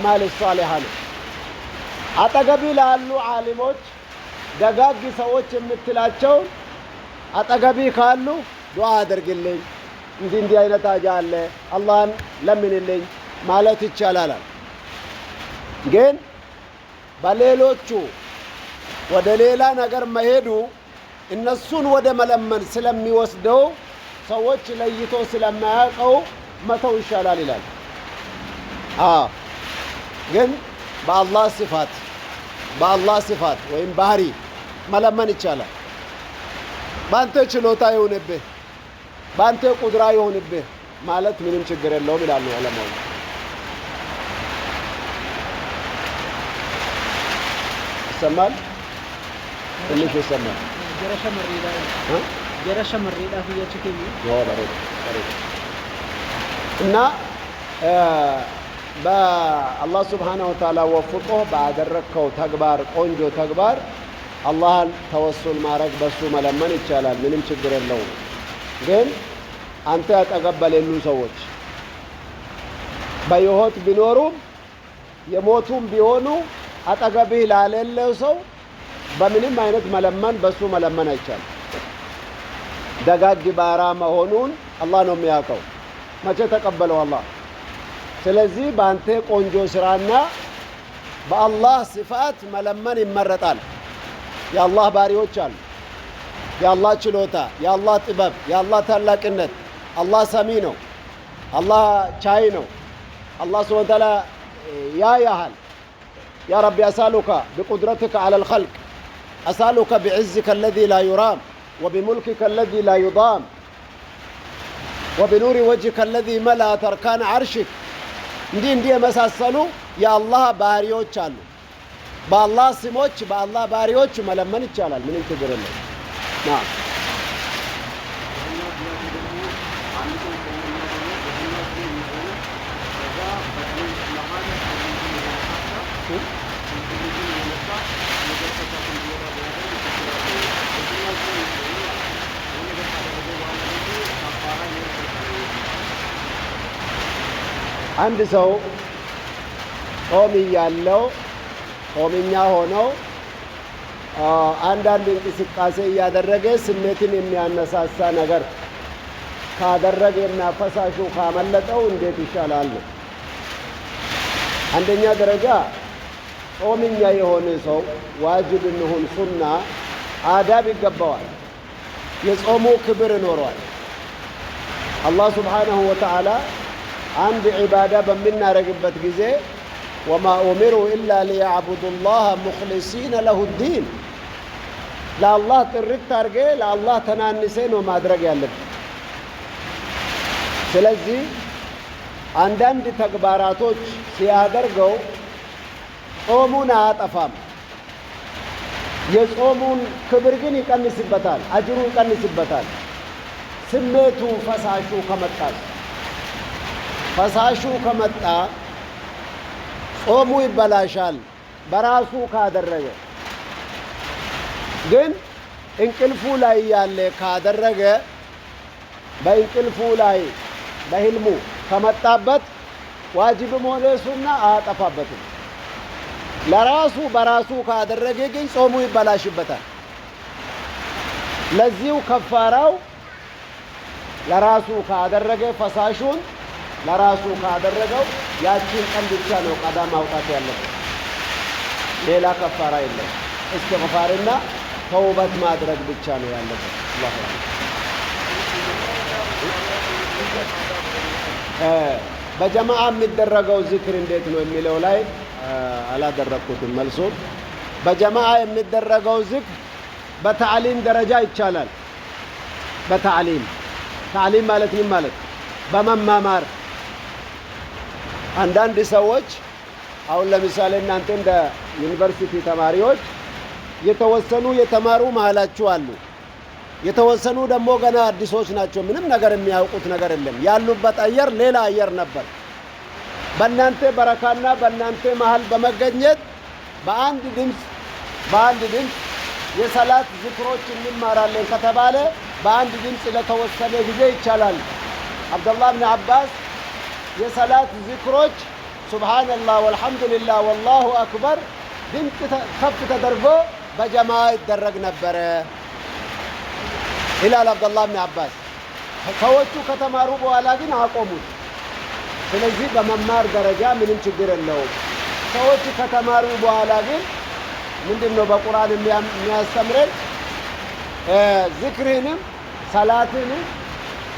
الأعمال الصالحة أتقبي لالو عالموች ደጋግ ሰዎች የምትላቸው አጠገቢ ካሉ ዱዓ አድርግልኝ እንዲህ አይነት አጃ አለ አላህን ለምንልኝ ማለት ይቻላል ግን በሌሎቹ ወደ ሌላ ነገር መሄዱ እነሱን ወደ መለመን ስለሚወስደው ሰዎች ለይቶ ስለማያውቀው መተው ይሻላል ይላል ግን በአላህ ሲፋት ወይም ባህሪ መለመን ይቻላል ባንተ ችሎታ ይሁንብህ ባንተ ቁድራ ይሁንብህ ማለት ምንም ችግር የለውም ይላሉ ዑለማዎች ይሰማል ትንሽ ይሰማል ጀረሸ መሪዳ ፍየችከኝ እና በአላህ Subhanahu Wa Ta'ala ወፍቆ ባደረከው ተግባር ቆንጆ ተግባር አላህን ተወሱል ማድረግ በሱ መለመን ይቻላል ምንም ችግር የለውም ግን አንተ ያጠገበለሉ ሰዎች በህይወት ቢኖሩ የሞቱም ቢሆኑ አጠገቤ ላለለው ሰው በምንም አይነት መለመን በሱ መለመን አይቻልም ደጋግ ባራ መሆኑን አላህ ነው የሚያውቀው መቼ ተቀበለው አላህ ስለዚህ ባንተ ቆንጆ ስራና በአላህ ሲፋት መለመን ይመረጣል የአላህ ባሪዎች አሉ የአላህ ችሎታ የአላህ ጥበብ የአላህ ታላቅነት አላህ ሰሚ ነው አላህ ቻይ ነው አላህ Subhanahu Wa Ta'ala ያያል يا رب أسألك بقدرتك على الخلق أسألك بعزك الذي لا يرام وبملكك الذي لا يضام وبنور وجهك الذي ملأ أركان عرشك እንዲህ መሳሰሉ የአላህ ባሪዎች አሉ በአላህ ስሞች በአላህ ባሪዎች መለመን ይቻላል ምንም ችግር የለም አንድ ሰው ጾም ያለው ጾምኛ ሆኖ አንዳንድ እንቅስቃሴ ያደረገ ስሜትን የሚያነሳሳ ነገር ካደረገና ፈሳሹ ካመለጠው እንዴት ይሻላል አንደኛ ደረጃ ጾምኛ የሆነ ሰው ዋጅብ እንሁን ሱና አዳብ ይገባዋል የጾሙ ክብር ይኖረዋል አላህ Subhanahu Wa Ta'ala عند عبادة بمنارجبت جزء وما أمروا إلا ليعبدوا الله مخلصين له الدين لا الله ترك ترجع لا الله تنانسين وما درج يالب سلزي عندن تكباراتوش سيادرجو صومون أفهم يصومون كبرجين يكني سبتان أجرو يكني سبتان سميتو فساشو كمتاس ፈሳሹ ከመጣ ጾሙ ይበላሻል በራሱ ካደረገ ግን እንቅልፉ ላይ ያለ ካደረገ በእንቅልፉ ላይ በህልሙ ከመጣበት ዋጅብም ሆነ ሱና አጠፋበትም ለራሱ በራሱ ካደረገ ግን ጾሙ ይበላሽበታል ለዚሁ ከፋራው ለራሱ ካደረገ ፈሳሹን ለራሱ ካደረገው ያቺን ቀን ብቻ ነው ቀዳ ማውጣት ያለበት ሌላ ከፋራ የለም እስትግፋርና ተውበት ማድረግ ብቻ ነው ያለበት አላህ በጀማዓ የሚደረገው ዚክር እንዴት ነው የሚለው ላይ አላደረኩትም መልሶ በጀማዓ የሚደረገው ዚክር በተዓሊም ደረጃ ይቻላል በተዓሊም ማለት ምን ማለት በመማማር አንዳንድ ሰዎች አሁን ለምሳሌ እናንተ እንደ ዩኒቨርሲቲ ተማሪዎች የተወሰኑ የተማሩ መሃላችሁ አሉ የተወሰኑ ደግሞ ገና አዲሶች ናቸው ምንም ነገር የሚያውቁት ነገር የለም ያሉበት አየር ሌላ አየር ነበር በእናንተ በረካና በእናንተ መሃል በመገኘት በአንድ ድምጽ የሰላት ዝክሮች እንማራለን ከተባለ በአንድ ድምጽ ለተወሰነ ጊዜ ይቻላል አብዱላህ ኢብኑ አባስ የሰላት ዝክሮች ሱብሃንአላህ ወልሐምዱሊላህ ወላሁ አክበር ድምፅ ከፍ ተደርጎ በጀማ ይደረግ ነበረ ይላል አብዱላህ ብን አባስ። ሰዎቹ ከተማሩ በኋላ ግን አቆሙት። ስለዚህ በመማር ደረጃ ምንም ችግር የለውም። ሰዎች ከተማሩ በኋላ ግን ምንድነው በቁርአን የሚያስተምረን ዚክርህንም ሰላትህንም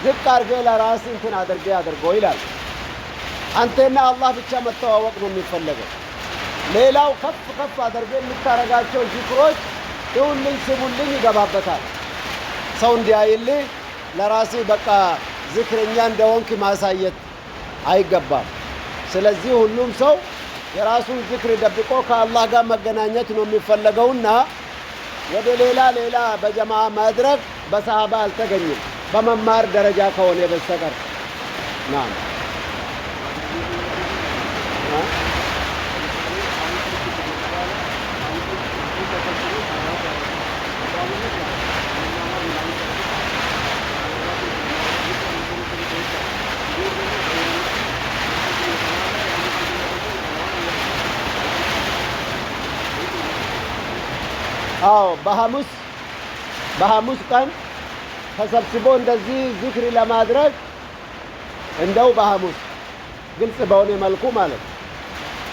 ዝቅ አድርገህ ለራስህ እንትን አድርገው ይላል። አንተና አላህ ብቻ መተዋወቅ ነው የሚፈለገው። ሌላው ከፍ ከፍ አድርገህ የምታረጋቸው ዚክሮች ይሁንልኝ ስሙልኝ ይገባበታል። ሰው እንዲያይልህ ለራስህ በቃ ዚክረኛ እንደሆንክ ማሳየት አይገባም። ስለዚህ ሁሉም ሰው የራሱን ዚክር ደብቆ ከአላህ ጋር መገናኘት ነው የሚፈለገውና ወደ ሌላ በጀማ ማድረግ በሰሃባ አልተገኘም በመማር ደረጃ ከሆነ በስተቀር ናም አዎ በሐሙስ ቀን ተሰብስቦ እንደዚህ ዚክር ለማድረግ እንደው በሐሙስ ግልጽ በሆነ መልኩ ማለት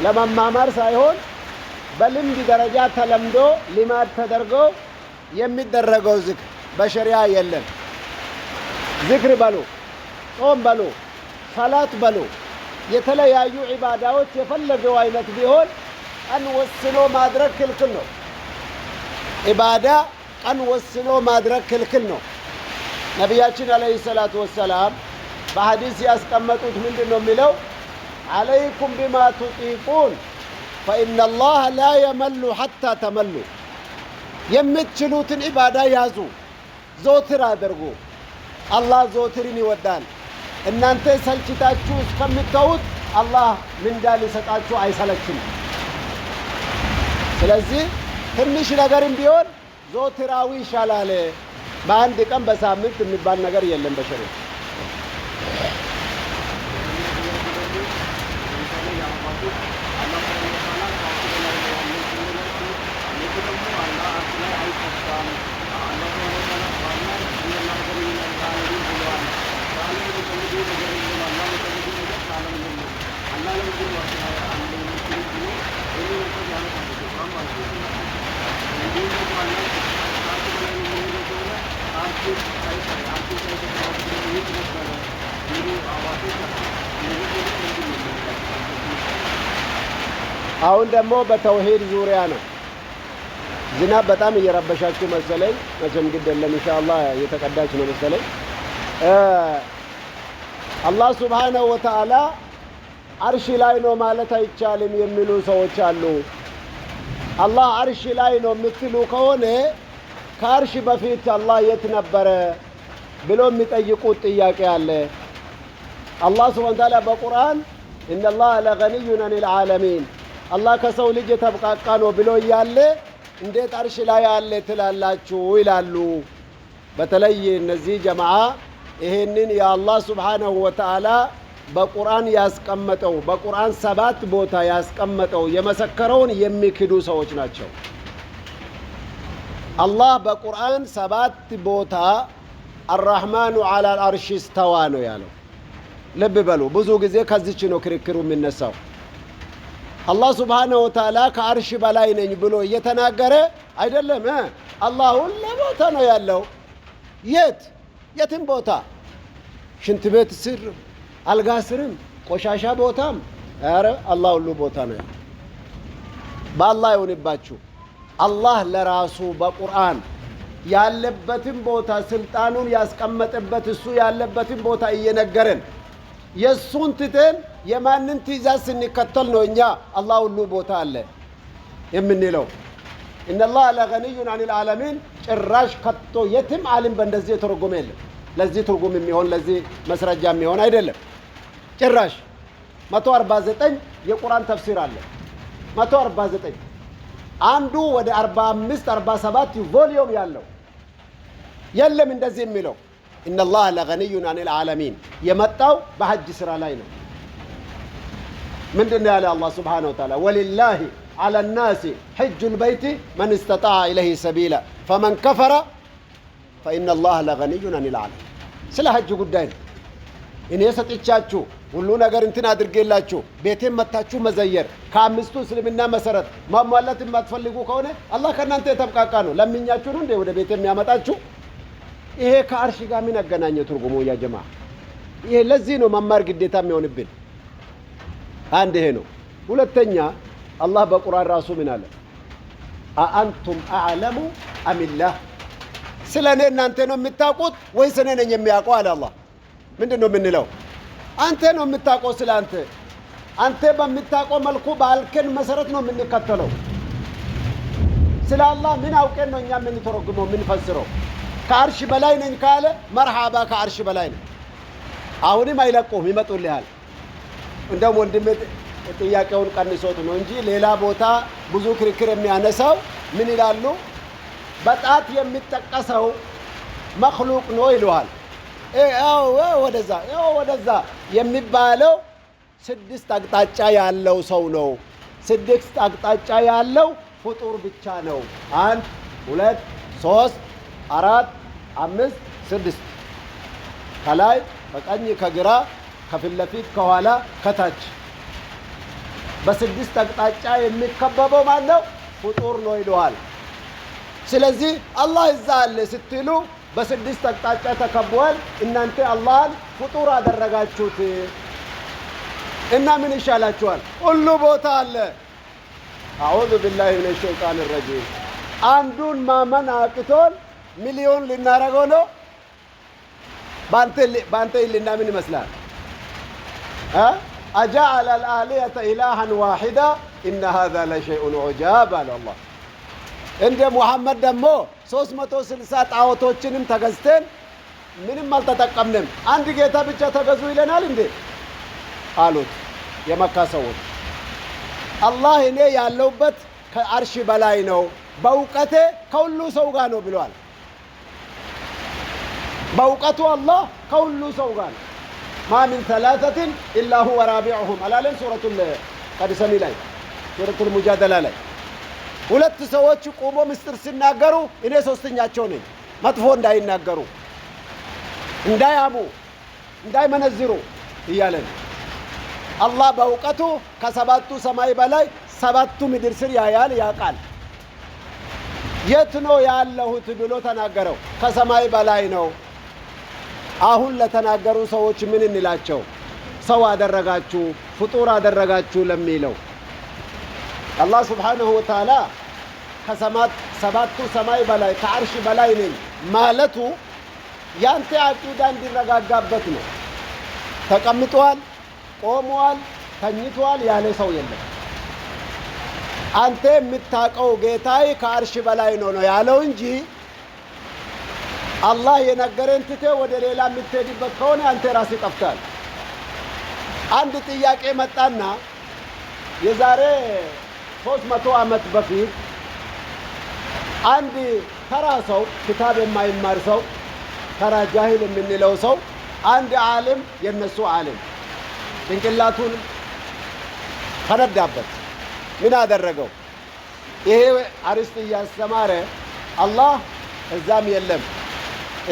ለመማማር ሳይሆን በልምድ ደረጃ ተለምዶ ሊማድ ተደርጎ የሚደረገው ዚክር በሸሪዓ የለም። ዚክር በሉ፣ ጾም በሉ፣ ሰላት በሉ፣ የተለያዩ ዒባዳዎች የፈለገው አይነት ቢሆን ቀን ወስኖ ማድረግ ክልክል ነው። ኢባዳ ቀን ወስኖ ማድረግ ክልክል ነው። ነቢያችን አለይሂ ሰላቱ ወሰላም በሐዲስ ያስቀመጡት ምንድነው የሚለው አለይኩም ቢማ ቱጢቁን ፈኢነ አላህ ላ የመሉ ሐታ ተመሉ። የምትችሉትን ኢባዳ ያዙ፣ ዞትር አድርጉ። አላህ ዞትርን ይወዳል። እናንተ ሰልችታችሁ እስከምትተውት አላህ ምንዳ ሊሰጣችሁ አይሰለችም። ስለዚህ ትንሽ ነገርም ቢሆን ዞትራዊ ይሻላል። በአንድ ቀን በሳምንት የሚባል ነገር የለም በሸሪዓ። አሁን ደግሞ በተውሂድ ዙሪያ ነው። ዝናብ በጣም እየረበሻችሁ መሰለኝ። መቼም ግድ የለም ኢንሻአላህ እየተቀዳች ነው መሰለኝ። አላህ ሱብሓነሁ ወተዓላ አርሽ ላይ ነው ማለት አይቻልም የሚሉ ሰዎች አሉ። አላህ አርሽ ላይ ነው የምትሉ ከሆነ ከአርሽ በፊት አላህ የት ነበረ ብሎ የሚጠይቁት ጥያቄ አለ። አላህ ሱብሓነሁ ወተዓላ በቁርአን ኢነላህ ለገኒዩን ዐኒል ዓለሚን አላህ ከሰው ልጅ የተብቃቃ ነው ብሎ እያለ እንዴት አርሽ ላይ አለ ትላላችሁ ይላሉ። በተለይ እነዚህ ጀማዓ ይሄንን የአላህ ሱብሓነሁ ወተዓላ በቁርአን ያስቀመጠው በቁርአን 7 ቦታ ያስቀመጠው የመሰከረውን የሚክዱ ሰዎች ናቸው። አላህ በቁርአን 7 ቦታ አርራህማኑ ዐለል አርሽ እስተዋ ነው ያለው። ልብ በሉ፣ ብዙ ጊዜ ከዚች ነው ክርክሩ የሚነሳው። አላህ ሱብሓነሁ ወተዓላ ከአርሽ በላይ ነኝ ብሎ እየተናገረ አይደለም። አላህ ሁሉ ቦታ ነው ያለው። የትም ቦታ፣ ሽንት ቤት ስር፣ አልጋ ስርም፣ ቆሻሻ ቦታም፣ ኧረ አላህ ሁሉ ቦታ ነው ያለው። በአላህ ይሁንባችሁ። አላህ ለራሱ በቁርአን ያለበትን ቦታ ስልጣኑን ያስቀመጠበት እሱ ያለበትን ቦታ እየነገረን የሱን ትተን የማንን ትእዛዝ ስንከተል ነው እኛ አላህ ሁሉ ቦታ አለ የምንለው። ኢነላህ ለገኒዩን ዐኒል ዓለሚን ጭራሽ ከቶ የትም ዓለም በእንደዚህ የተረጎመ የለም። ለዚህ ትርጉም የሚሆን ለዚህ መስረጃ የሚሆን አይደለም ጭራሽ። 149 የቁርአን ተፍሲር አለ። 149 አንዱ ወደ 45 47 ቮሊዩም ያለው የለም እንደዚህ የሚለው። ኢነላህ ለገኒዩን ዐኒል ዓለሚን የመጣው በሐጅ ስራ ላይ ነው። ምንድነው ያለ አላህ Subhanahu Wa Ta'ala ወሊላሂ على الناس حج البيت من استطاع إليه سبيلا فمن كفر فإن الله لغني عن العالمين ስለ ሐጅ ጉዳይ እኔ ሰጥቻችሁ ሁሉ ነገር እንትን አድርጌላችሁ ቤቴን መታችሁ መዘየር ከአምስቱ እስልምና መሰረት ማሟላት የማትፈልጉ ከሆነ አላህ ከናንተ የተብቃቃ ነው ለምኛችሁ ነው እንደ ወደ ቤት የሚያመጣችሁ ይሄ ከአርሽ ጋር ምን አገናኘው ትርጉሙ ያ ጀማ ይሄ ለዚህ ነው መማር ግዴታ የሚሆንብን አንድ ይሄ ነው ሁለተኛ አላህ በቁርአን ራሱ ምን አለ አአንቱም አዕለሙ አሚላህ ስለኔ እናንተ ነው የምታውቁት ወይስ እኔ ነኝ የሚያውቀው አለ አላህ ምንድነው የምንለው አንተ ነው የምታውቀው ስለአንተ አንተ በምታውቀው መልኩ ባልከን መሰረት ነው የምንከተለው ስለ አላህ ምን አውቀን ነው እኛ የምንተረጉመው የምንፈስረው ከአርሽ በላይ ነኝ ካለ መርሐባ ከአርሽ በላይ ነኝ አሁንም አይለቁም ይመጡልሃል እንደውም ወንድሜ ጥያቄውን ቀንሶት ነው እንጂ ሌላ ቦታ ብዙ ክርክር የሚያነሳው ምን ይላሉ በጣት የሚጠቀሰው መخلوቅ ነው ይሉሃል ወደዛ የሚባለው ስድስት አቅጣጫ ያለው ሰው ነው ስድስት አቅጣጫ ያለው ፍጡር ብቻ ነው 1 2 3 4 5 6 ከላይ ከቀኝ ከግራ ከፊት ለፊት ከኋላ ከታች በስድስት አቅጣጫ የሚከበበው ማለት ፍጡር ነው ይሉሃል ስለዚህ አላህ እዛ አለ ስትሉ በስድስት አቅጣጫ ተከቧል እናንተ አላህን ፍጡር አደረጋችሁት እና ምን ይሻላችኋል ሁሉ ቦታ አለ አዑዙ ቢላሂ ሚነ ሸይጣን ረጂም አንዱን ማመን አቅቶን ሚሊዮን ልናረገው ነው ባንተ ይልና ምን ይመስላል أجعل الآلهة إلها واحدا إن هذا لشيء عجاب على الله عند محمد دمو 360 ጣዖቶችንም ተገዝተን ምንም አልተጠቀምንም አንድ ጌታ ብቻ ተገዙ ይለናል እንዴ አሉት የመካ ሰዎች አላህ እኔ ያለውበት ከአርሽ በላይ ነው በእውቀቴ ከሁሉ ሰው ጋር ነው ብለዋል በእውቀቱ አላህ ከሁሉ ሰው ጋር ነው ما من ثلاثة إلا هو رابعهم على سورة قد سمي لي سورة المجادلة لي ሁለት ሰዎች ቆሞ ምስጥር ሲናገሩ እኔ ሶስተኛቸው ነኝ መጥፎ እንዳይናገሩ እንዳያሙ እንዳይመነዝሩ ይያለን አላህ በእውቀቱ ከሰባቱ ሰማይ በላይ ሰባቱ ምድር ስር ያያል ያቃል የት ነው ያለሁት ብሎ ተናገረው ከሰማይ በላይ ነው አሁን ለተናገሩ ሰዎች ምን እንላቸው ሰው አደረጋችሁ ፍጡር አደረጋችሁ ለሚለው አላህ Subhanahu Wa Ta'ala ከሰባቱ ሰማይ በላይ ከአርሽ በላይ ነኝ ማለቱ ያንተ አቂዳ እንዲረጋጋበት ነው ተቀምጧል ቆሟል ተኝቷል ያለ ሰው የለም አንተ የምታውቀው ጌታዬ ከአርሽ በላይ ነው ያለው እንጂ አላህ የነገረን ትተ ወደ ሌላ የምትሄድበት ከሆነ አንተ ራስህ ጠፍታል አንድ ጥያቄ መጣና የዛሬ 300 ዓመት በፊት አንድ ተራ ሰው ክታብ የማይማር ሰው ተራ ጃሂል የምንለው ሰው አንድ ዓለም የነሱ ዓለም ድንቅላቱን ፈነዳበት ምን አደረገው ይሄ አርስት ያስተማረ አላህ እዛም የለም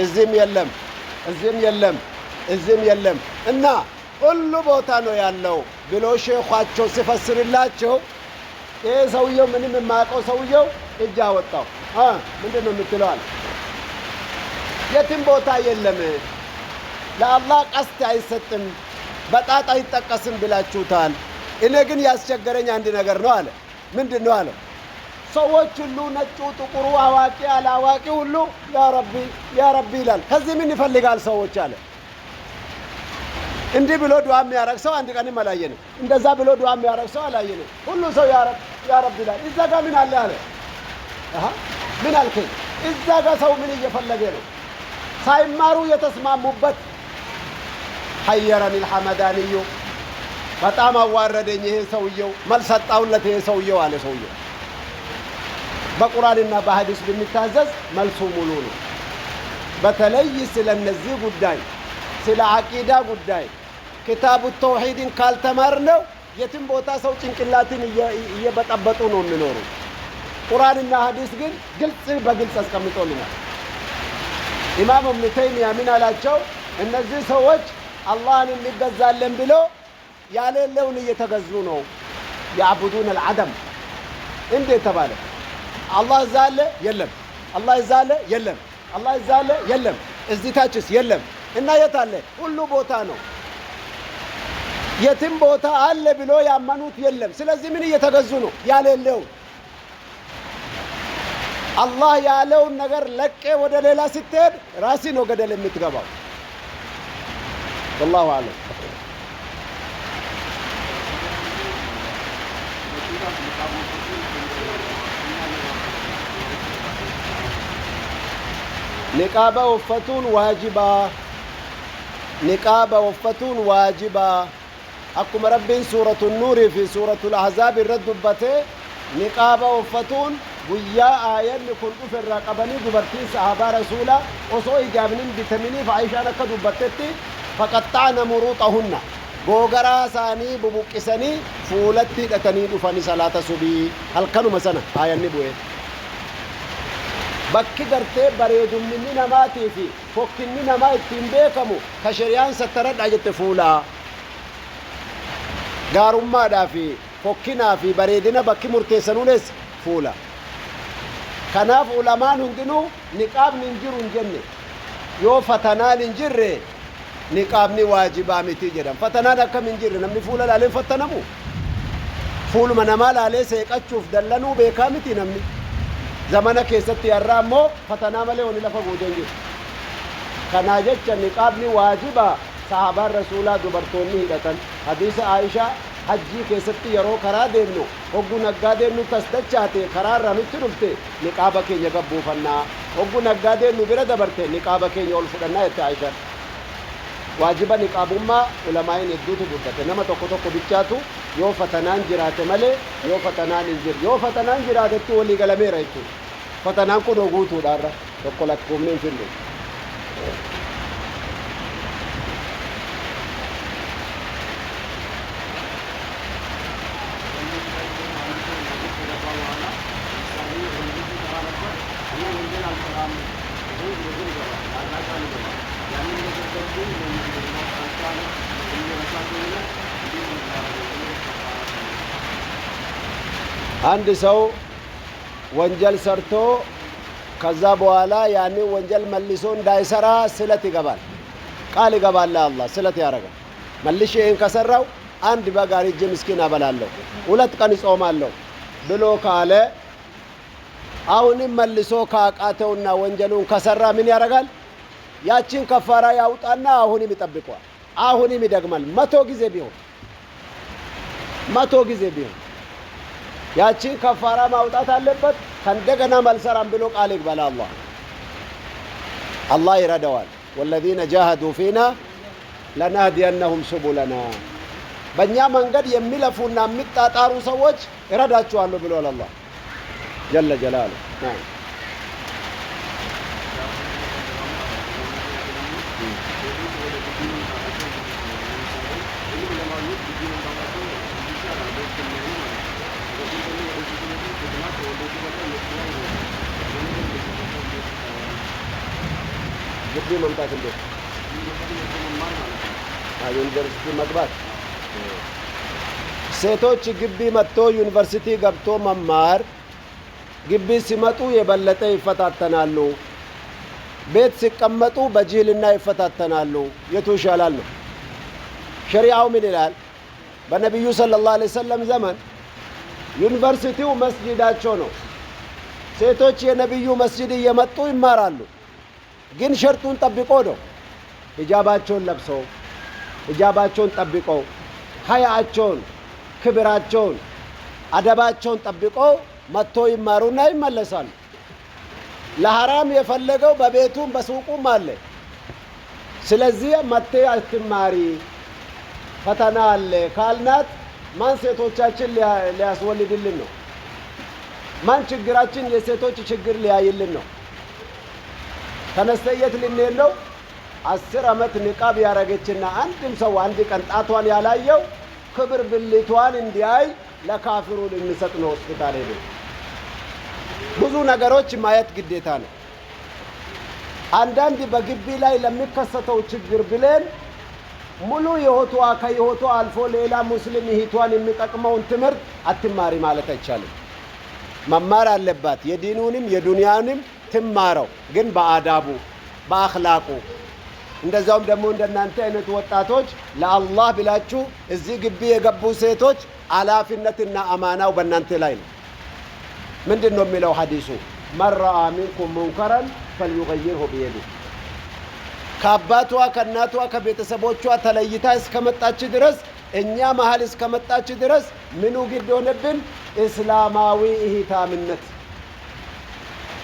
እዚህም የለም እዚህም የለም እዚህም የለም እና ሁሉ ቦታ ነው ያለው ብሎ ሼኻቸው ሲፈስርላቸው ይሄ ሰውየው ምንም የማያውቀው ሰውየው እጅ አወጣው ምንድነው የምትለዋል የትም ቦታ የለም ለአላህ ቀስት አይሰጥም በጣጣ አይጠቀስም ብላችሁታል እኔ ግን ያስቸገረኝ አንድ ነገር ነው አለ ምንድነው አለ ሰዎች ሁሉ ነጩ ጥቁሩ አዋቂ አላዋቂ ሁሉ ያ ረቢ ይላል ከዚህ ምን ይፈልጋል ሰዎች አለ እንዲህ ብሎ ዱዓ የሚያረግ ሰው አንድ ቀን አላየንም እንደዛ ብሎ ዱዓ የሚያረግ ሰው አላየንም ሁሉ ሰው ያ ረቢ ይላል እዛ ጋር ምን አለ አለ ምን አልከኝ እዛ ጋር ሰው ምን እየፈለገ ነው ሳይማሩ የተስማሙበት حيرني الحمداني በጣም አዋረደኝ ይሄ ሰውየው መልሰጣውለት ይሄ ሰውየው አለ ሰውየው በቁርአንና በሐዲስ በሚታዘዝ መልሱ ሙሉ ነው በተለይ ስለነዚህ ጉዳይ ስለ አቂዳ ጉዳይ ኪታቡ ተውሂድን ካልተማርነው የትም ቦታ ሰው ጭንቅላትን እየበጠበጡ ነው የሚኖሩ። ቁርአንና ሐዲስ ግን ግልጽ በግልጽ አስቀምጦልናል። ኢማም ኢብኑ ተይሚያ ምን አላቸው? እነዚህ ሰዎች አላህን እንገዛለን ብሎ ያሌለውን እየተገዙ ነው። ያዕቡዱን አልዓደም እንዴት ተባለ? አላህ እዛ አለ የለም፣ አላህ እዛ አለ የለም፣ አላህ እዛ አለ የለም፣ እዚህ ታችስ የለም። እና የት አለ? ሁሉ ቦታ ነው። የትም ቦታ አለ ብሎ ያመኑት የለም። ስለዚህ ምን እየተገዙ ነው? ያሌለውን አላህ ያለውን ነገር ለቄ ወደ ሌላ ስትሄድ ራሲ ነው ገደል የምትገባው። ወላሁ አለም። ኒቃበ ወፈቱን ዋጅባ ኒቃበ ወፈቱን ዋጅባ akkuma rabbiin suuratu nuurii fi suuratu al-ahzaab irra dubbate niqaaba uffatuun guyyaa aayanni kun dhufe irraa qabanii dubartiin sahaabaa rasuulaa osoo ijaabnin bitaminiif Aishaan akka dubbattetti faqaxxa'na muruuxahunna googaraa isaanii bubuqqisanii fuulatti hidhatanii dhufanii salaata subii halkanuma sana aayanni bu'e. bakki gartee bareedumminni namaatii fi fokkinni namaa ittiin beekamu ka shari'aan sattaradha jette fuulaa. gaarummaadhaa fi fokkinaa fi bareedina bakki murteessanuunis fuula. kanaaf ulamaan hundinuu niqaabni hin jiru hin jenne. yoo fatanaan hin jirre niqaabni waajibaa miti jedhan. fatanaan akkam hin jirre namni fuula laaleen fattanamu? fuuluma namaa laalee seeqachuuf dallanuu beekaa miti namni. zamana keessatti har'aa immoo fatanaa malee wani lafa guutee hin jiru. kanaa jecha niqaabni waajibaa sahaabaan rasuulaa dubartoonni hidhatan. hadiisa Aishaa hajjii keessatti yeroo karaa deemnu hoggu naggaa deemnu tasdachaate karaarra nutti dhufte niqaaba keenya gabbuufannaa, hoggu naggaa deemnu bira dabarte niqaaba keenya ol fudhannaa jette Aishaan. waajiba niqaabummaa ulamaa'iin hedduutu dubbate. nama tokko tokko bichaatu yoo fatanaan jiraate malee yoo fatanaan hin jirre. yoo fatanaan jiraatetti walii galameera jechuudha. fatanaan kun guutuudhaarra tokko lakkoofni hin finne. አንድ ሰው ወንጀል ሰርቶ ከዛ በኋላ ያንን ወንጀል መልሶ እንዳይሰራ ስለት ይገባል። ቃል ይገባል ለአላህ ስለት ያደርጋል። መልሼ ይህን ከሰራው አንድ በግ አርጄ ምስኪን አበላለሁ፣ 2 ቀን እጾማለሁ ብሎ ካለ አሁንም መልሶ ካቃተውና ወንጀሉን ከሰራ ምን ያደርጋል? ያችን ከፋራ ያውጣና አሁንም ይጠብቀዋል። አሁንም ይደግማል። 100 ጊዜ ቢሆን ያችን ከፋራ ማውጣት አለበት። ከእንደገና መልሰራም ብሎ ቃል ይግባል። አላህ ይረዳዋል። ወለዚነ ጃሃዱ ፊና ለናህዲየነሁም ሱቡለና በእኛ መንገድ የሚለፉና የሚጣጣሩ ሰዎች ይረዳቸዋለሁ ብሏል አላህ ጀለ ጀላሉ። ግቢ መምጣት እንዴት ዩኒቨርሲቲ መግባት ሴቶች ግቢ መጥቶ ዩኒቨርሲቲ ገብቶ መማር ግቢ ሲመጡ የበለጠ ይፈታተናሉ። ቤት ሲቀመጡ በጅህልና ይፈታተናሉ። የቱ ይሻላል ነው? ሸሪዓው ምን ይላል? በነቢዩ ሰለላሁ ዐለይሂ ወሰለም ዘመን ዩኒቨርሲቲው መስጂዳቸው ነው። ሴቶች የነቢዩ መስጂድ እየመጡ ይማራሉ። ግን ሸርጡን ጠብቆ ነው። ሂጃባቸውን ለብሰው ሂጃባቸውን ጠብቀው ሀያቸውን፣ ክብራቸውን፣ አደባቸውን ጠብቀው መጥቶ ይማሩና ይመለሳሉ። ለሐራም የፈለገው በቤቱም በሱቁም አለ። ስለዚህ መጥቴ አትማሪ ፈተና አለ ካልናት ማን ሴቶቻችን ሊያስወልድልን ነው? ማን ችግራችን የሴቶች ችግር ሊያይልን ነው? ተነስተየት ልንሄድ ነው? 10 ዓመት ንቃብ ያረገችና አንድም ሰው አንድ ቀን ጣቷን ያላየው ክብር ብልቷን እንዲያይ ለካፊሩ ልንሰጥ ነው ሆስፒታል ሄዶ ብዙ ነገሮች ማየት ግዴታ ነው። አንዳንድ በግቢ ላይ ለሚከሰተው ችግር ብለን ሙሉ ከህይወቷ አልፎ ሌላ ሙስሊም እህቷን የሚጠቅመውን ትምህርት አትማሪ ማለት አይቻልም። መማር አለባት። የዲኑንም የዱንያንም ትማረው፣ ግን በአዳቡ በአኽላቁ። እንደዛውም ደግሞ እንደናንተ አይነት ወጣቶች ለአላህ ብላችሁ እዚህ ግቢ የገቡ ሴቶች ኃላፊነትና አማናው በእናንተ ላይ ነው። ምንድነው የሚለው ሐዲሱ? መረአ ሚንኩም ሙንከረን ፈልዩገይርሁ ቢየዲህ። ከአባቷ ከእናቷ ከቤተሰቦቿ ተለይታ እስከመጣች ድረስ እኛ መሃል እስከመጣች ድረስ ምኑ ግድ ሆነብን? እስላማዊ እህታምነት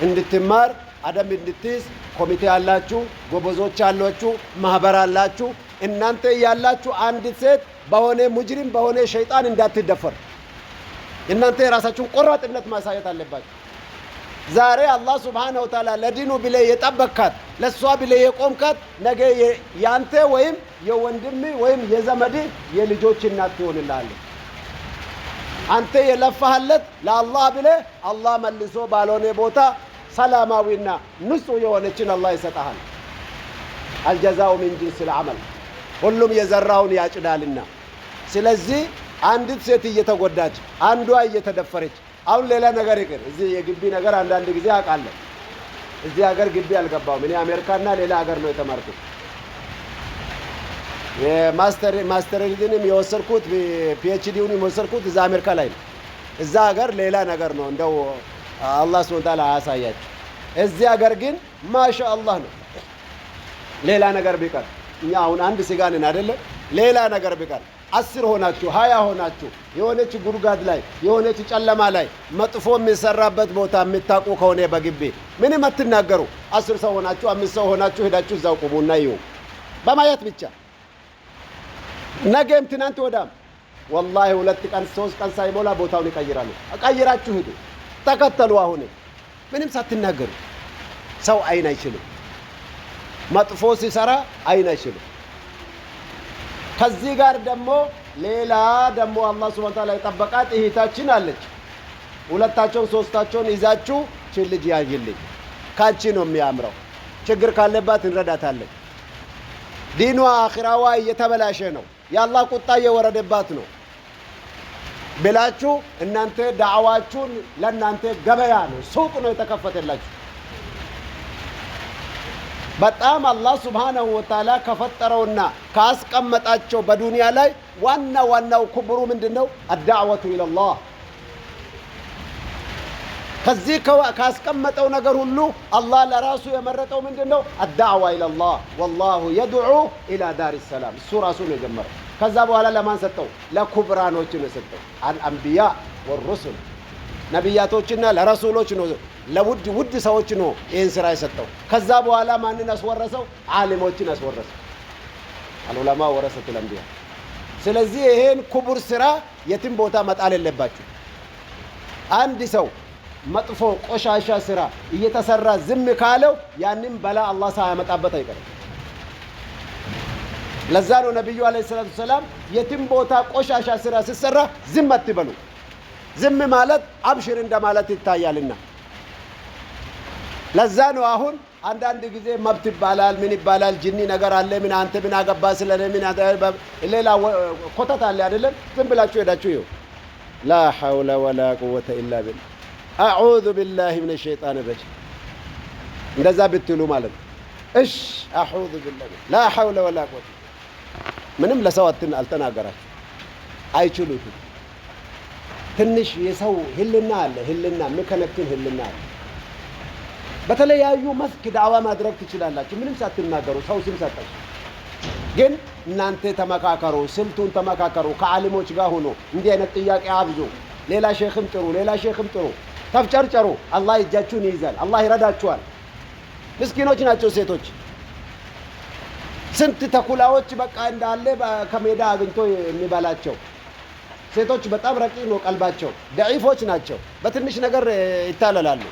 እንድትማር አደም እንድትይዝ። ኮሚቴ አላችሁ፣ ጎበዞች አላችሁ፣ ማህበር አላችሁ። እናንተ ያላችሁ አንዲት ሴት በሆነ ሙጅሪም በሆነ ሸይጣን እንዳትደፈር እናንተ የራሳችሁን ቆራጥነት ማሳየት አለባችሁ። ዛሬ አላህ ሱብሓነሁ ወተዓላ ለዲኑ ብለህ የጠበካት ለሷ ብለህ የቆምካት ነገ ያንተ ወይም የወንድም ወይም የዘመድ የልጆች እናት ትሆንልሃለች። አንተ የለፋህለት ለአላህ ብለህ አላህ መልሶ ባልሆነ ቦታ ሰላማዊና ንጹህ የሆነችን አላህ ይሰጣል። አልጀዛኡ ሚን ጂንሲል ዐመል፣ ሁሉም የዘራውን ያጭዳልና። ስለዚህ አንዲት ሴት እየተጎዳች አንዷ እየተደፈረች አሁን ሌላ ነገር ይቅር፣ እዚህ የግቢ ነገር አንዳንድ ጊዜ አውቃለሁ። እዚህ ሀገር ግቢ አልገባሁም እኔ አሜሪካና ሌላ ሀገር ነው የተማርኩት። የማስተርዲንም የወሰድኩት ፒኤችዲውን የወሰድኩት እዛ አሜሪካ ላይ ነው። እዛ ሀገር ሌላ ነገር ነው። እንደው አላህ ሱብሓነሁ ወተዓላ አያሳያችሁ። እዚህ ሀገር ግን ማሻአላህ ነው። ሌላ ነገር ቢቀር እኛ አሁን አንድ ስጋ ነን አይደለ? ሌላ ነገር ቢቀር 10 ሆናችሁ 20 ሆናችሁ የሆነች ጉድጓድ ላይ የሆነች ጨለማ ላይ መጥፎ የሚሰራበት ቦታ የምታውቁ ከሆነ በግቢ ምንም አትናገሩ። 10 ሰው ሆናችሁ 5 ሰው ሆናችሁ ሄዳችሁ እዛው ቁሙና ይዩ በማየት ብቻ። ነገም ትናንት ወዳም ወላሂ 2 ቀን 3 ቀን ሳይሞላ ቦታውን ይቀይራሉ። ቀይራችሁ ሂዱ፣ ተከተሉ። አሁን ምንም ሳትናገሩ። ሰው አይን አይችልም፣ መጥፎ ሲሰራ አይን አይችልም። ከዚህ ጋር ደግሞ ሌላ ደግሞ አላህ ሱብሓነሁ ወተዓላ የጠበቃት እህታችን አለች። ሁለታቸውን ሶስታቸውን ይዛችሁ ልጅ ያዥልኝ፣ ካንቺ ነው የሚያምረው፣ ችግር ካለባት እንረዳታለን፣ ዲኗ አኺራዋ እየተበላሸ ነው፣ የአላህ ቁጣ እየወረደባት ነው ብላችሁ እናንተ ዳዕዋችሁን ለእናንተ ገበያ ነው፣ ሱቅ ነው የተከፈተላችሁ። በጣም አላህ ሱብሓነሁ ወተዓላ ከፈጠረውና ካስቀመጣቸው በዱንያ ላይ ዋናው ክብሩ ምንድነው? አዳዕወቱ ኢለላህ። ከዚህ ካስቀመጠው ነገር ሁሉ አላህ ለራሱ የመረጠው ምንድነው? አዳዕዋ ኢለላህ። ወላሁ የድዑ ኢላ ዳሪ ሰላም። እሱ ራሱ ነው የጀመረው። ከዛ በኋላ ለማን ሰጠው? ለኩብራኖች ነው የሰጠው። አልአንቢያ ወሩሱል፣ ነቢያቶችና ለረሱሎች ነው፣ ለውድ ሰዎች ነው ይህን ስራ የሰጠው። ከዛ በኋላ ማንን አስወረሰው? ዓሊሞችን አስወረሰው። አልዑለማ ወረሰቱል አንቢያ። ስለዚህ ይሄን ክቡር ስራ የትም ቦታ መጣል የለባችሁ። አንድ ሰው መጥፎ ቆሻሻ ስራ እየተሰራ ዝም ካለው ያንን በላ አላህ ሳያመጣበት አይቀርም። ለዛ ነው ነብዩ አለይሂ ሰላቱ ሰላም የትም ቦታ ቆሻሻ ስራ ሲሰራ ዝም አትበሉ። ዝም ማለት አብሽር እንደማለት ይታያልና። ለዛ ነው አሁን አንዳንድ ጊዜ መብት ይባላል፣ ምን ይባላል፣ ጅኒ ነገር አለ፣ ምን አንተ ምን አገባ ስለኔ ምን ሌላ ኮተት አለ አይደለም። ዝም ብላችሁ ሄዳችሁ ይው ላ ሐውለ ወላ ቁወተ ኢላ ቢላህ አዑዙ ቢላሂ ሚነ ሸይጣን ረጂም እንደዛ ብትሉ ማለት እሺ አዑዙ ቢላሂ ላ ሐውለ ወላ ቁወተ ምንም ለሰው አልተናገራችሁ አይችሉትም። ትንሽ የሰው ህልና አለ፣ ህልና ምከነክን ህልና አለ። በተለያዩ መስክ ዳዕዋ ማድረግ ትችላላችሁ ምንም ሳትናገሩ፣ ሰው ስም ሰጣችሁ። ግን እናንተ ተመካከሩ፣ ስልቱን ተመካከሩ፣ ከዓሊሞች ጋር ሆኖ እንዲህ አይነት ጥያቄ አብዙ፣ ሌላ ሼኽም ጥሩ፣ ሌላ ሼኽም ጥሩ፣ ተፍጨርጨሩ። አላህ እጃችሁን ይይዛል፣ አላህ ይረዳችኋል። ምስኪኖች ናቸው ሴቶች። ስንት ተኩላዎች በቃ እንዳለ ከሜዳ አግኝቶ የሚበላቸው ሴቶች በጣም ረቂቅ ነው ቀልባቸው፣ ደዒፎች ናቸው። በትንሽ ነገር ይታለላሉ።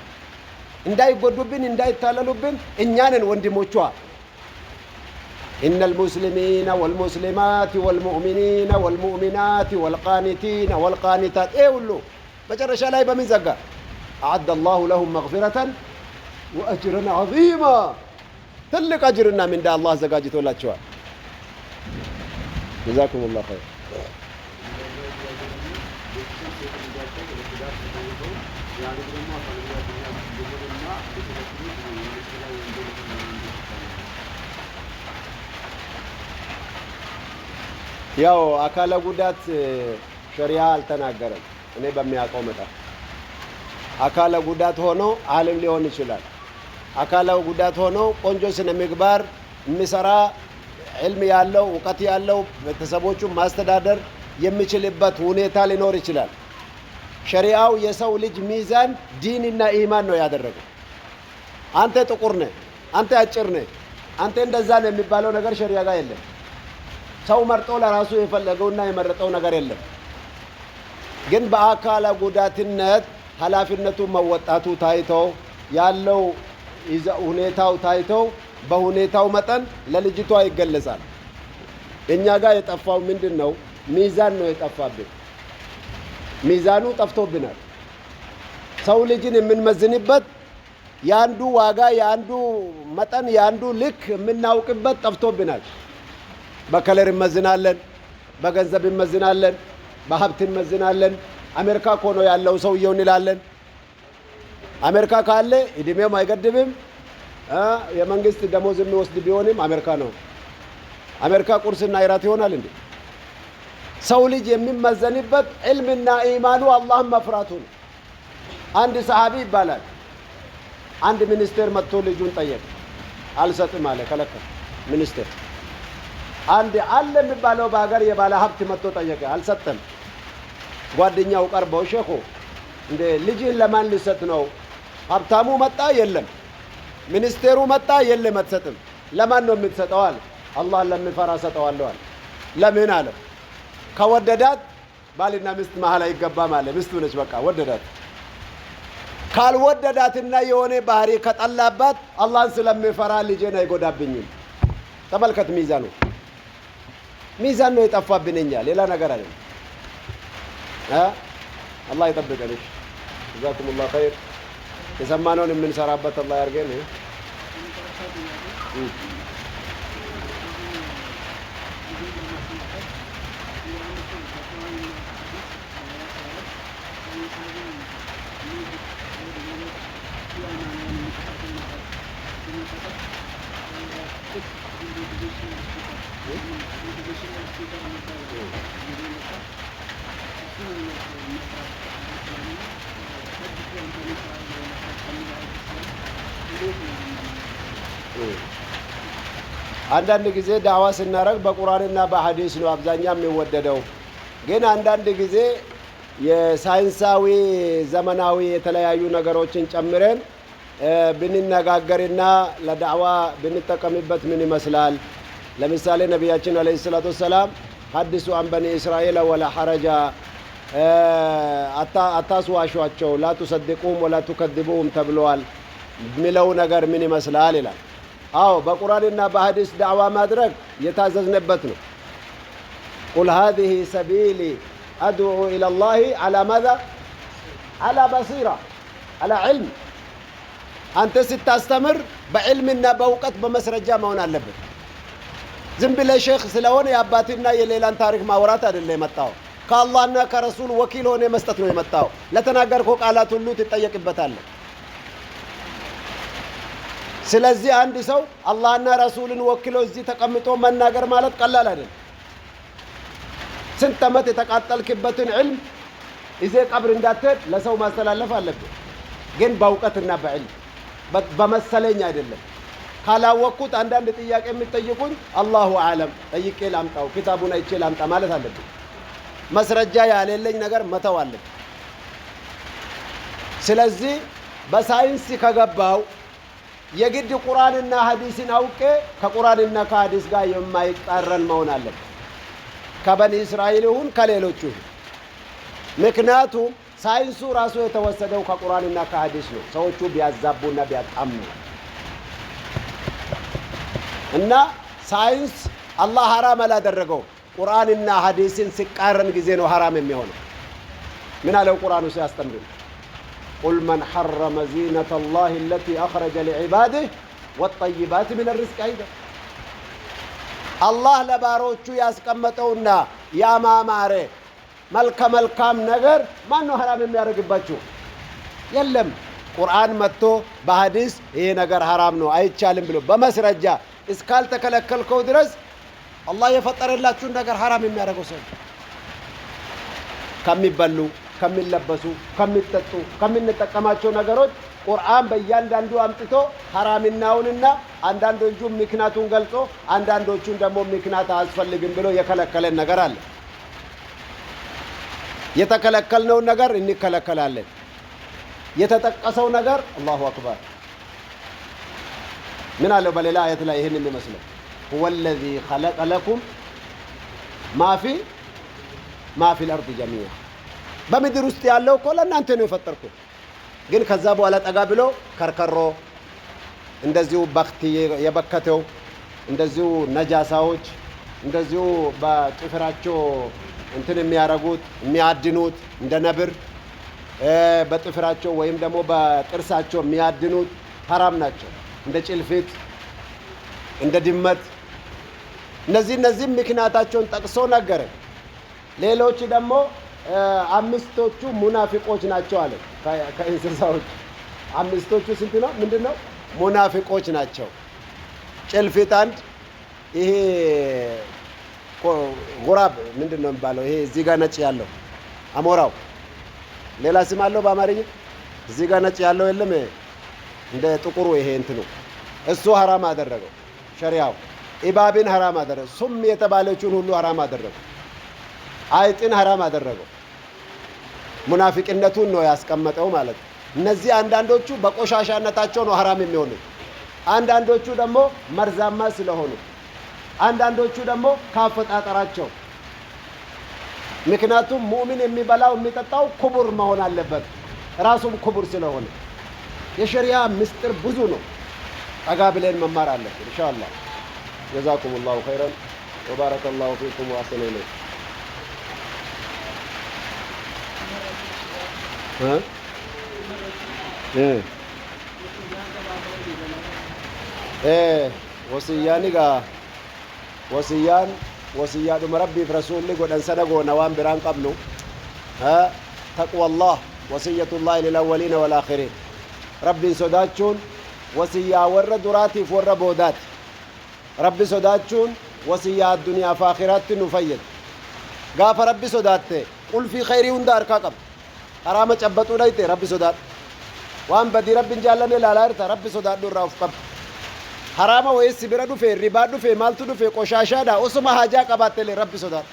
እንዳይጎዱብን እንዳይታለሉብን እኛንን ወንድሞቿ إن المسلمين والمسلمات والمؤمنين والمؤمنات والقانتين والقانتات له بجر شلاي بمن زقا أعد الله لهم مغفرة وأجرا عظيما تلك أجرنا من دا الله زقاجت ولا تشوى جزاكم الله خير ያው አካለ ጉዳት ሸሪዓ አልተናገረም እኔ በሚያውቀው መጣ አካለ ጉዳት ሆኖ ዓለም ሊሆን ይችላል አካለ ጉዳት ሆኖ ቆንጆ ስነ ምግባር የሚሰራ ዕልም ያለው ዕውቀት ያለው ቤተሰቦቹን ማስተዳደር የሚችልበት ሁኔታ ሊኖር ይችላል ሸሪዓው የሰው ልጅ ሚዛን ዲንና ኢማን ነው ያደረገው አንተ ጥቁር ነህ አንተ አጭር ነህ አንተ እንደዛ ነው የሚባለው ነገር ሸሪዓ ጋር የለም ሰው መርጦ ለራሱ የፈለገውና የመረጠው ነገር የለም ግን በአካለ ጉዳትነት ኃላፊነቱ መወጣቱ ታይቶ ያለው ሁኔታው ታይቶ በሁኔታው መጠን ለልጅቷ ይገለጻል እኛ ጋር የጠፋው ምንድነው ሚዛን ነው የጠፋብን ሚዛኑ ጠፍቶብናል ሰው ልጅን የምንመዝንበት ያንዱ ዋጋ ያንዱ መጠን ያንዱ ልክ የምናውቅበት ጠፍቶብናል በከለር እንመዝናለን በገንዘብ እንመዝናለን በሀብት እንመዝናለን አሜሪካ ኮኖ ያለው ሰውየው እንላለን አሜሪካ ካለ እድሜው አይገድብም የመንግስት ደሞዝ የሚወስድ ቢሆንም አሜሪካ ነው አሜሪካ ቁርስና እራት ይሆናል እንዴ ሰው ልጅ የሚመዘንበት ዕልምና ኢማኑ አላህን መፍራቱ ነው አንድ ሰሃቢ ይባላል አንድ ሚኒስቴር መጥቶ ልጁን ጠየቀ አልሰጥም አለ ከለከለ ሚኒስቴር አንድ አለ የሚባለው በአገር የባለ ሀብት መጥቶ ጠየቀ አልሰጠም ጓደኛው ቀርበው ሼኹ እንደ ልጅን ለማን ልሰጥ ነው ሀብታሙ መጣ የለም ሚኒስቴሩ መጣ የለም አትሰጥም ለማን ነው የምትሰጠው አለ አላህ ለሚፈራ ሰጠዋለሁ አለ ለምን አለ ከወደዳት ባልና ሚስት መሃል አይገባም አለ ሚስቱ ነች በቃ ወደዳት ካልወደዳትና የሆነ ባህሪ ከጠላባት አላህን ስለሚፈራ ልጄን አይጎዳብኝም ተመልከት ሚዛን ነው የጠፋብንኛ ሌላ ነገር አይደለም አላህ ይጠብቀን ጀዛኩሙላህ ኸይር የሰማነውን የምንሰራበት አላህ ያርገን አንዳንድ ጊዜ ዳዋ ስናረግ በቁርአንና በሐዲስ ነው አብዛኛው የሚወደደው ግን አንዳንድ ጊዜ የሳይንሳዊ ዘመናዊ የተለያዩ ነገሮችን ጨምረን ብንነጋገርና ለዳዋ ብንጠቀምበት ምን ይመስላል ለምሳሌ ነብያችን አለይሂ ሰላቱ ወሰለም ሐዲሱ አን በኒ እስራኤል ወላ ሐረጃ አታስዋሿቸው ላ ቱሰድቁም ወላ ቱከذبوهم ተብለዋል ሚለው ነገር ምን ይመስላል ይላል አዎ በቁርአንና በሐዲስ ዳዋ ማድረግ የታዘዝነበት ነው قل هذه سبيلي ادعو الى الله على ماذا على بصيره على علم አንተ ስታስተምር በዕልምና በእውቀት በመስረጃ መሆን አለበት ዝም ብለህ ሼክ ስለሆነ የአባትና የሌላን ታሪክ ማውራት አይደለም የመጣው ከአላህና ከረሱል ወኪል ሆነ መስጠት ነው የመጣው ለተናገርከው ቃላት ሁሉ ትጠየቅበታለህ ስለዚህ አንድ ሰው አላህና ረሱልን ወክሎ እዚህ ተቀምጦ መናገር ማለት ቀላል አይደለም ስንት ዓመት የተቃጠልክበትን ዕልም እዚህ ቀብር እንዳትሄድ ለሰው ማስተላለፍ አለብህ ግን በእውቀትና በዕልም በመሰለኝ አይደለም ካላወቅኩት አንዳንድ ጥያቄ የሚጠይቁኝ አላሁ አለም ጠይቄ ላምጣው ክታቡን አይቼ ላምጣ ማለት አለብኝ መስረጃ ያለልኝ ነገር መተው አለብኝ ስለዚህ በሳይንስ ከገባው የግድ ቁርአንና ሐዲስን አውቄ ከቁርአንና ከሐዲስ ጋር የማይጣረን መሆን አለበት ከበኒ እስራኤል ይሁን ከሌሎቹ ምክንያቱም ሳይንሱ ራሱ የተወሰደው ከቁርአንና ከሐዲስ ነው ሰዎቹ ቢያዛቡና ቢያጣሙ እና ሳይንስ አላህ ሐራም አላደረገው ቁርአንና ሐዲስን ሲቃረን ጊዜ ነው ሐራም የሚሆነው ምን አለው ቁርአኑ ሲያስተምር قل من حرم زينة الله التي أخرج لعباده والطيبات من الرزق أيضا الله ለባሮቹ ያስቀመጠውና ያማማረ መልካም ነገር ማን ነው ሐራም የሚያደርግባችሁ የለም ቁርአን መጥቶ በሐዲስ ይሄ ነገር ሐራም ነው አይቻልም ብሎ በመስረጃ እስካል ተከለከልከው ድረስ አላህ የፈጠረላችሁን ነገር ሐራም የሚያደርገው ሰው ከሚበሉ ከሚለበሱ ከሚጠጡ ከሚንጠቀማቸው ነገሮች ቁርአን በእያንዳንዱ አምጥቶ ሐራምናውንና አንዳንዶቹን ምክንያቱን ገልጾ አንዳንዶቹን ደግሞ ምክንያት አያስፈልግም ብሎ የከለከለን ነገር አለ የተከለከልነው ነገር እንከለከላለን የተጠቀሰው ነገር አላሁ አክበር ምን አለው በሌላ አየት ላይ ይሄን የሚመስለው هو الذي خلق لكم ما في الارض جميعا በምድር ውስጥ ያለው እኮ ለእናንተ ነው የፈጠርኩት ግን ከዛ በኋላ ጠጋ ብሎ ከርከሮ እንደዚሁ በክት የበከተው እንደዚሁ ነጃሳዎች እንደዚሁ በጥፍራቸው እንትን የሚያረጉት የሚያድኑት እንደ ነብር በጥፍራቸው ወይም ደግሞ በጥርሳቸው የሚያድኑት ሐራም ናቸው እንደ ጭልፊት እንደ ድመት እነዚህ ምክንያታቸውን ጠቅሶ ነገረ ሌሎች ደግሞ አምስቶቹ ሙናፊቆች ናቸው አለ ከእንስሳዎች አምስቶቹ ስንት ነው ምንድነው ሙናፊቆች ናቸው ጭልፊት አንድ ይሄ ጉራብ ምንድነው የሚባለው ይሄ እዚህ ጋር ነጭ ያለው አሞራው ሌላ ስም አለው በአማርኛ እዚህ ጋር ነጭ ያለው የለም እንደ ጥቁሩ ይሄ እንትኑ እሱ ሐራም አደረገው ሸሪዓው ኢባብን ሐራም አደረገው ሱም የተባለችውን ሁሉ ሐራም አደረገው አይጥን ሐራም አደረገው ሙናፊቅነቱን ነው ያስቀመጠው ማለት እነዚህ አንዳንዶቹ በቆሻሻነታቸው ነው ሐራም የሚሆኑት አንዳንዶቹ ደግሞ መርዛማ ስለሆኑ አንዳንዶቹ ደግሞ ካፈጣጠራቸው ምክንያቱም ሙእሚን የሚበላው የሚጠጣው ኩቡር መሆን አለበት ራሱም ኩቡር ስለሆነ የሸሪዓ ምስጢር ብዙ ነው ጠጋ ብለን መማር አለብን ኢንሻአላህ جزاكم الله خيرا وبارك الله فيكم واحسن اليكم وصيان مربي برسول لي قد انسنقوا نوام بران قبله تقوى الله وصية الله للأولين والآخرين ربي صداتشون وصيا ور دراتي فور بودات ربي صداتشون وصيا الدنيا فاخرات نفيد قاف ربي صداتي قل في خيري وندار كاقب حرام چبتو دايته ربي صدات وان بدي ربي جالني لالارتا ربي صدات دور راف قب حرام ويس بيردو في ربا دو في مالتو دو في قشاشا دا اسما حاجه قباتله ربي صدات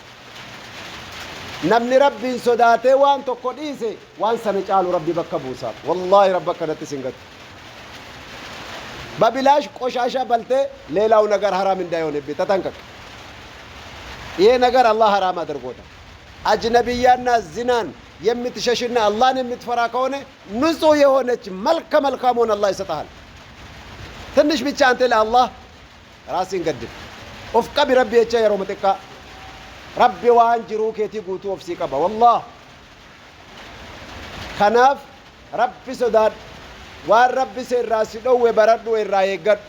نمني ربي صداته وان تو قديسه وان سنچالو ربي بكبوسا والله ربك نتسنگت በቢላሽ ቆሻሻ በልተ ሌላው ነገር حرام እንዳይሆንብህ ተጠንቀቅ ይሄ ነገር አላህ حرام አድርጎታል አጅነብያና ዚናን የምትሸሽና አላህን የምትፈራ ከሆነ ንጹህ የሆነች መልካም ሆነ አላህ ይሰጣል ትንሽ ብቻ አንተ ለአላህ ራስን ገድብ ኦፍቃ ቢረቢ የቻ የሮመጥቃ ረቢ ዋንጅሩ ከቲ ጉቱ ኦፍሲ ቀባ والله ከናፍ ረቢ ሶዳድ ዋረብ ሲራሲ ዶዌ በረዱ ይራየገድ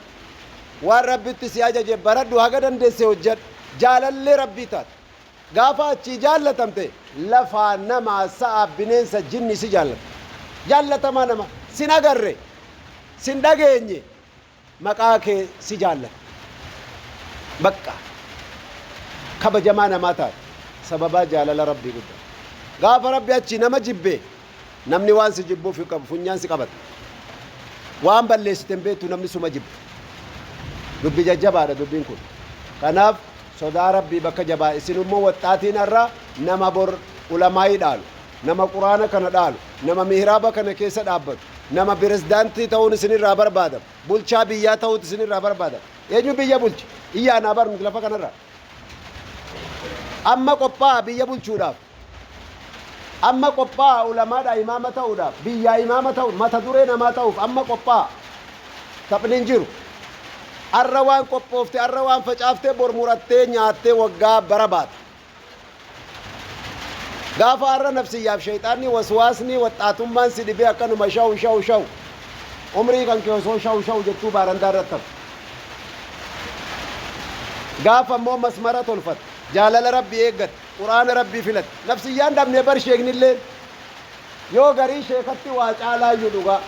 ዋረብት ሲያጀጀ በረዱ ሀገደን ደሴ ወጀድ ጃለለ ረቢታት ጋፋቺ ጃለተምቴ ለፋ ነማ ሰአ ቢኔንሰ ጅኒ ሲጃለት ጃለተማ ነማ ሲነገሬ ሲንደገኝ መቃኬ ሲጃለት በቃ ከበጀማ ነማታ ሰበባ ጃለለ ረቢ ጉዳ ጋፋ ረቢያቺ ነማ ጅቤ ነምኒ ዋን ሲጅቡ ፍቀም ፉኛን ሲቀበት waan balleessiten beektu namni suma jibbe dubbi jajjabaadha dubbiin kun kanaaf sodaa rabbii bakka jabaa isinummoo waxxaatiin irraa nama bor ulamaa'ii dhaalu nama quraana kana dhaalu nama mihraaba kana keessa dhaabbatu nama pirezidaantii ta'uun isinirraa barbaadam bulchaa biyyaa ta'uut isinirraa barbaadam eenyu biyya bulchi iyyaanaa barnuti lafa kanarraa amma qophaa'a biyya bulchuudhaaf amma qophaa'a ulamaadha imaama ta'uudhaaf biyyaa imaama ta'u mata duree namaa ta'uuf amma qophaa'a taphni hin jiru arrawaan qophoofte arrawaan facaaftee bor murattee nyaattee waggaa bara baate gaafa arra nafsiyyaaf shayxaanni waswaasni waxaatummaan si dhibee akkanuma shaw umrii kan kee osoo shaw jettuu baarandaa irratti hafu gaafa immoo masmara tolfatte jaalala rabbii eeggatte quraana rabbii filatte nafsiyyaan dhabnee bar sheeknillee yoo garii sheekatti waa caalaayyuu dhugaa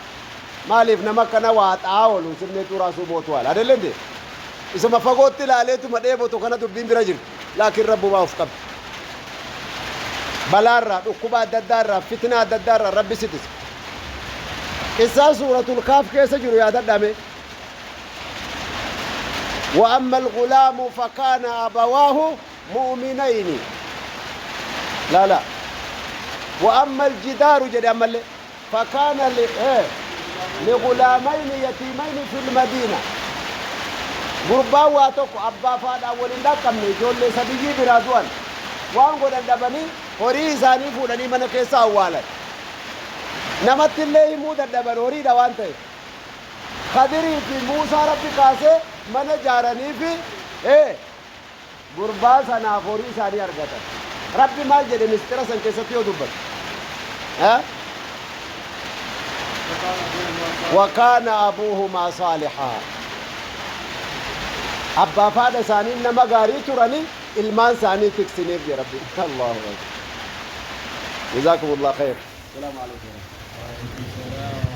maaliif nama kana waa xaawolu sirnee xuraasuu mootu haala adeelende isuma fagootti ilaaleetuma dheebotu kana dubbiin bira jirti laakiin rabbumaa of qabdi balaarraa dhukkuba adda addaarraa fitina adda addaarraa rabbi sitis qissaa suuratul kaaf keessa jiru yaadadhame وأما الغلام فكان أبواه مؤمنين لا وأما الجدار جد أمل فكان لغلامين يتيمين في المدينة غربا واتوك أبا فاد أولين داكم نجول لسبيجي برادوان وانقود الدبني هوري زاني فودني من كيسا أولا نمت الله مود الدبن هوري دوانته خدري في موسى ربي كاسه من جارني في غربا سنا هوري ساني أرغتا ربي مال جد مسترا سن كيسا تيو دبن وكان أبوهما صالحا أبا فاد ساني نما غاري تراني ilmaan saanii tiksiniif ya rabbi Allahu akbar jazakumullahu khair. Assalamu alaykum.